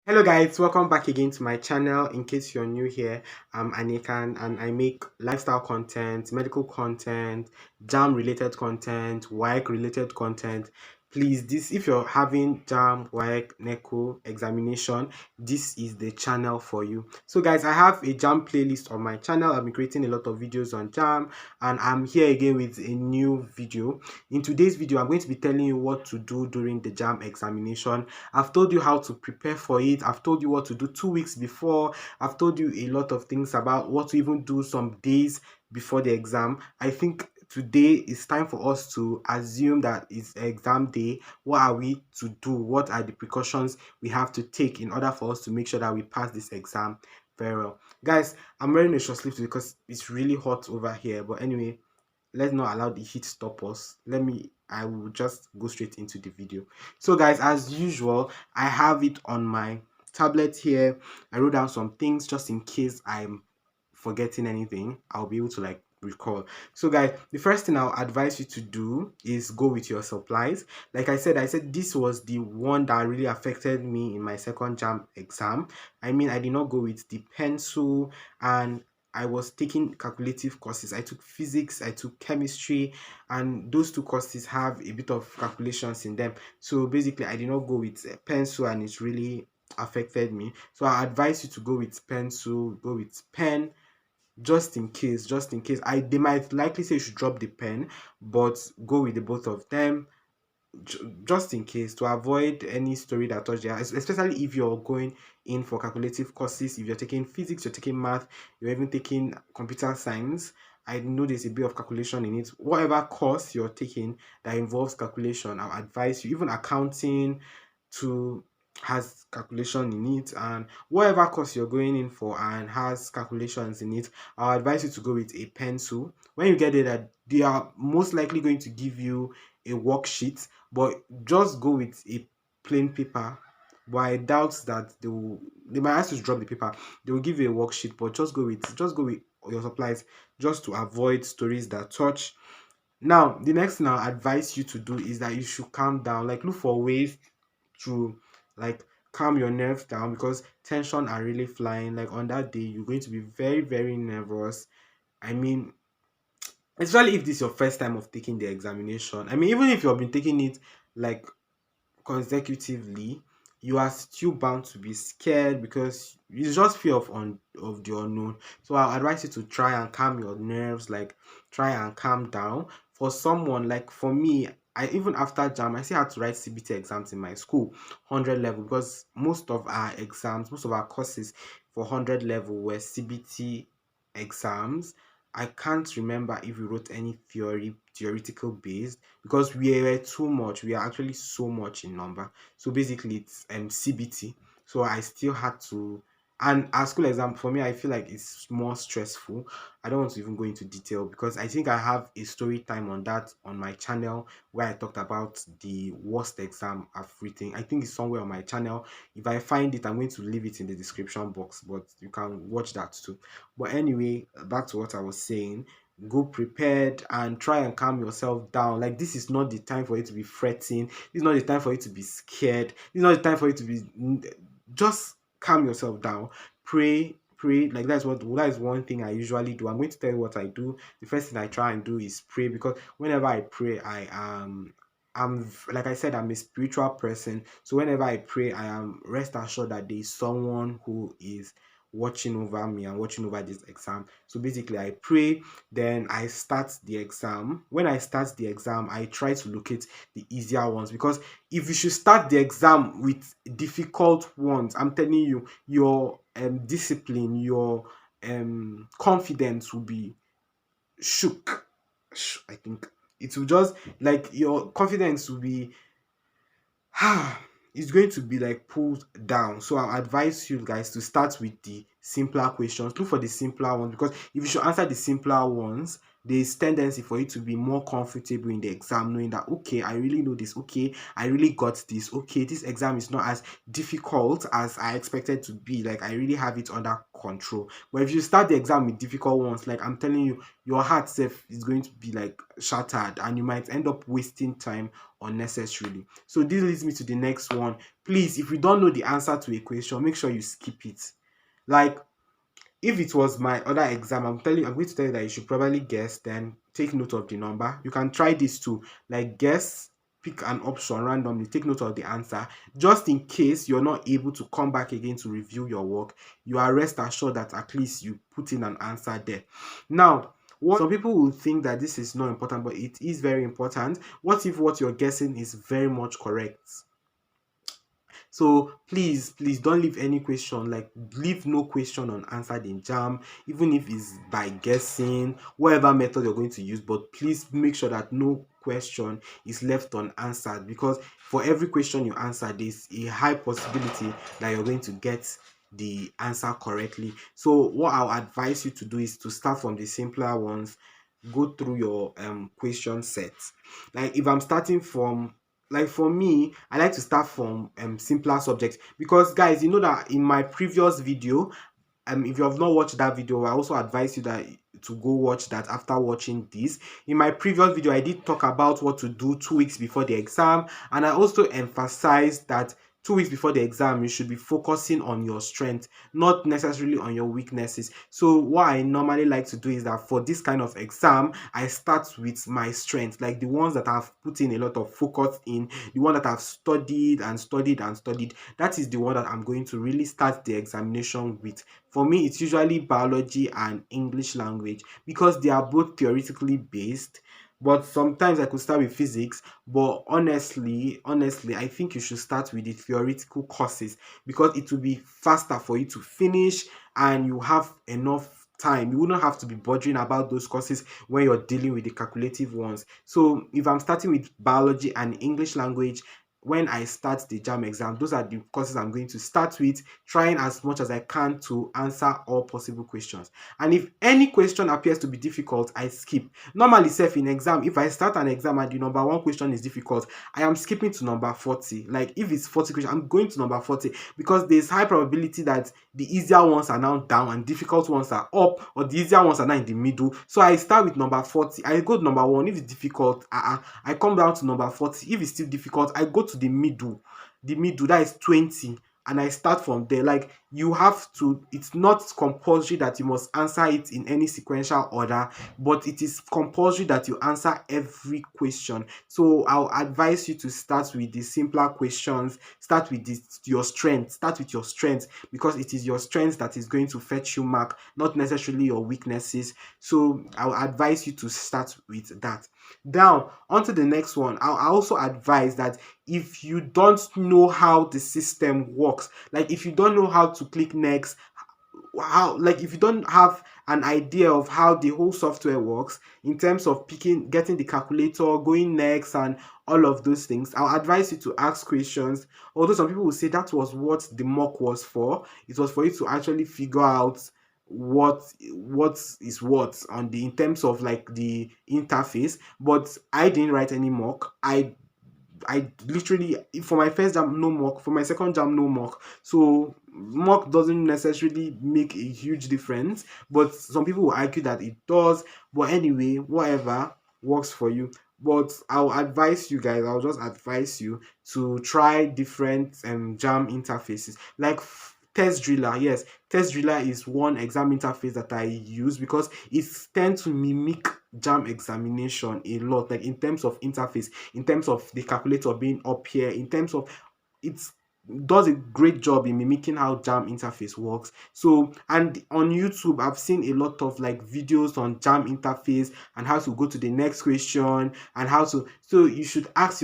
Hello guys, welcome back again to my channel. In case you're new here, I'm Anekan and I make lifestyle content, medical content, JAM related content, waec related content. Please, this if you're having JAM, waec, neco examination, this is the channel for you. So guys, I have a JAM playlist on my channel. I've been creating a lot of videos on JAM and I'm here again with a new video. In today's video, I'm going to be telling you what to do during the JAM examination. I've told you how to prepare for it. I've told you what to do 2 weeks before. I've told you a lot of things about what to even do some days before the exam. I think today is time for us to assume that it's exam day. What are we to do? What are the precautions we have to take in order for us to make sure that we pass this exam very well? Guys, I'm wearing a short sleeve because it's really hot over here. But anyway, let's not allow the heat stop us. I will just go straight into the video. So guys, as usual, I have it on my tablet here. I wrote down some things just in case I'm forgetting anything. I'll be able to recall. So guys, the first thing I'll advise you to do is go with your supplies. Like I said this was the one that really affected me in my second JAMB exam. I mean, I did not go with the pencil, and I was taking calculative courses. I took physics, I took chemistry, and those two courses have a bit of calculations in them. So basically, I did not go with a pencil, and it's really affected me. So I advise you to go with pencil, go with pen, just in case. They might likely say you should drop the pen, but go with the both of them just in case, to avoid any story that touch there, especially if you're going in for calculative courses. If you're taking physics, you're taking math, you're even taking computer science, I know there's a bit of calculation in it. Whatever course you're taking that involves calculation, I'll advise you. Even accounting to has calculation in it, and whatever course you're going in for and has calculations in it, I'll advise you to go with a pencil. When you get there, they are most likely going to give you a worksheet, but just go with a plain paper. But I doubt that they might ask you to drop the paper. They will give you a worksheet, but just go with your supplies, just to avoid stories that touch. Now, the next thing I'll advise you to do is that you should calm down. Like, look for ways to like calm your nerves down, because tension are really flying. Like on that day, you're going to be very, very nervous. I mean, especially if this is your first time of taking the examination. I mean, even if you've been taking it like consecutively, you are still bound to be scared because it's just fear of the unknown. So I advise you to try and calm your nerves, like try and calm down. For someone like for me, I even after JAM, I still had to write CBT exams in my school, 100 level, because most of our courses for 100 level were CBT exams. I can't remember if we wrote any theoretical based, because we were too much. We are actually so much in number. So basically it's CBT. So I still had to, and our school exam for me, I feel like it's more stressful. I don't want to even go into detail because I think I have a story time on that on my channel where I talked about the worst exam I've written. I think it's somewhere on my channel. If I find it, I'm going to leave it in the description box, but you can watch that too. But anyway, back to what I was saying. Go prepared and try and calm yourself down. Like, this is not the time for you to be fretting. This is not the time for you to be scared. This is not the time for you to be, just calm yourself down. Pray. Like, that is one thing I usually do. I'm going to tell you what I do. The first thing I try and do is pray, because whenever I pray, I'm like I said, I'm a spiritual person. So whenever I pray, I am rest assured that there is someone who is watching over me and watching over this exam. So basically, I pray, then I start the exam. When I start the exam, I try to locate the easier ones, because if you should start the exam with difficult ones, I'm telling you, your discipline, your confidence will be shook. I think it will just, like, your confidence will be it's going to be like pulled down. So I'll advise you guys to start with the simpler questions. Look for the simpler ones, because if you should answer the simpler ones, there's tendency for you to be more comfortable in the exam, knowing that okay, I really know this, okay, I really got this, okay, this exam is not as difficult as I expected to be, like I really have it under control. But if you start the exam with difficult ones, like I'm telling you, your heart self is going to be like shattered, and you might end up wasting time unnecessarily. So this leads me to the next one. Please, if you don't know the answer to a question, make sure you skip it. Like, if it was my other exam, I'm going to tell you that you should probably guess, then take note of the number. You can try this too, like guess, pick an option randomly, take note of the answer, just in case you're not able to come back again to review your work. You are rest assured that at least you put in an answer there. Now, some people will think that this is not important, but it is very important. What if what you're guessing is very much correct? So please don't leave any question, like leave no question unanswered in JAMB, even if it's by guessing, whatever method you're going to use, but please make sure that no question is left unanswered, because for every question you answer, there's a high possibility that you're going to get the answer correctly. So what I'll advise you to do is to start from the simpler ones, go through your question sets. Like if I'm starting from, like for me, I like to start from simpler subjects, because guys, you know that in my previous video, if you have not watched that video, I also advise you that to go watch that after watching this. In my previous video, I did talk about what to do 2 weeks before the exam, and I also emphasized that 2 weeks before the exam, you should be focusing on your strength, not necessarily on your weaknesses. So what I normally like to do is that for this kind of exam, I start with my strength, like the ones that I've put in a lot of focus in, the one that I've studied and studied and studied. That is the one that I'm going to really start the examination with. For me, it's usually biology and English language, because they are both theoretically based. But sometimes I could start with physics, but honestly, I think you should start with the theoretical courses, because it will be faster for you to finish, and you have enough time. You wouldn't have to be bothering about those courses when you're dealing with the calculative ones. So if I'm starting with biology and English language, when I start the JAMB exam, those are the courses I'm going to start with, trying as much as I can to answer all possible questions. And if any question appears to be difficult, I skip. Normally, self in exam, if I start an exam and the number one question is difficult, I am skipping to number 40. Like if it's 40 questions, I'm going to number 40, because there's high probability that the easier ones are now down and difficult ones are up, or the easier ones are now in the middle. So I start with number 40. I go to number 1. If it's difficult, I come down to number 40. If it's still difficult, I go to the middle. The middle, that is 20, and I start from there. Like you have to, it's not compulsory that you must answer it in any sequential order, but it is compulsory that you answer every question. So I'll advise you to start with the simpler questions, start with your strength, because it is your strength that is going to fetch you mark, not necessarily your weaknesses. So I'll advise you to start with that. Now onto the next one. I'll also advise that if you don't know how the system works, like if you don't know how to click next, like if you don't have an idea of how the whole software works in terms of getting the calculator, going next, and all of those things, I'll advise you to ask questions. Although some people will say that was what the mock was for. It was for you to actually figure out what is what on the, in terms of like the interface. But I didn't write any mock. I literally, for my first jam no mock, for my second jam no mock. So mock doesn't necessarily make a huge difference, but some people will argue that it does. But anyway, whatever works for you. But I'll advise you guys, I'll just advise you to try different jam interfaces, like test driller. Yes, test driller is one exam interface that I use, because it tends to mimic JAMB examination a lot, like in terms of interface, in terms of the calculator being up here, in terms of, it's does a great job in mimicking how JAMB interface works. So, and on YouTube, I've seen a lot of like videos on JAMB interface and how to go to the next question and how to, so you should ask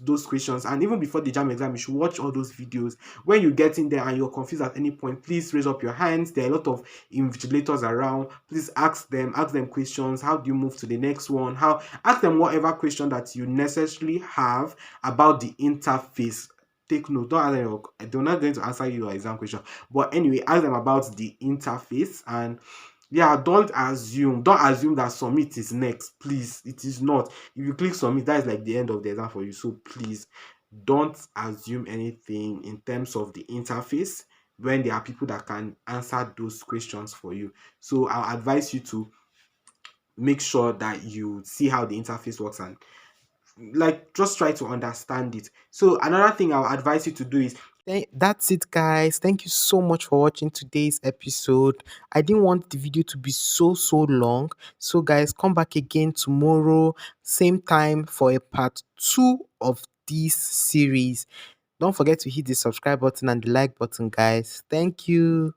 those questions. And even before the JAMB exam, you should watch all those videos. When you get in there and you're confused at any point, please raise up your hands. There are a lot of invigilators around. Please ask them questions. How do you move to the next one? Ask them whatever question that you necessarily have about the interface. Take note, don't ask them, they're not going to answer your exam question. But anyway, ask them about the interface, and Yeah, don't assume that submit is next. Please, it is not. If you click submit, that is like the end of the exam for you. So please don't assume anything in terms of the interface when there are people that can answer those questions for you. So I'll advise you to make sure that you see how the interface works and like just try to understand it. So another thing I'll advise you to do is, that's it, guys. Thank you so much for watching today's episode. I didn't want the video to be so long. So guys, come back again tomorrow, same time, for a part 2 of this series. Don't forget to hit the subscribe button and the like button, guys. Thank you.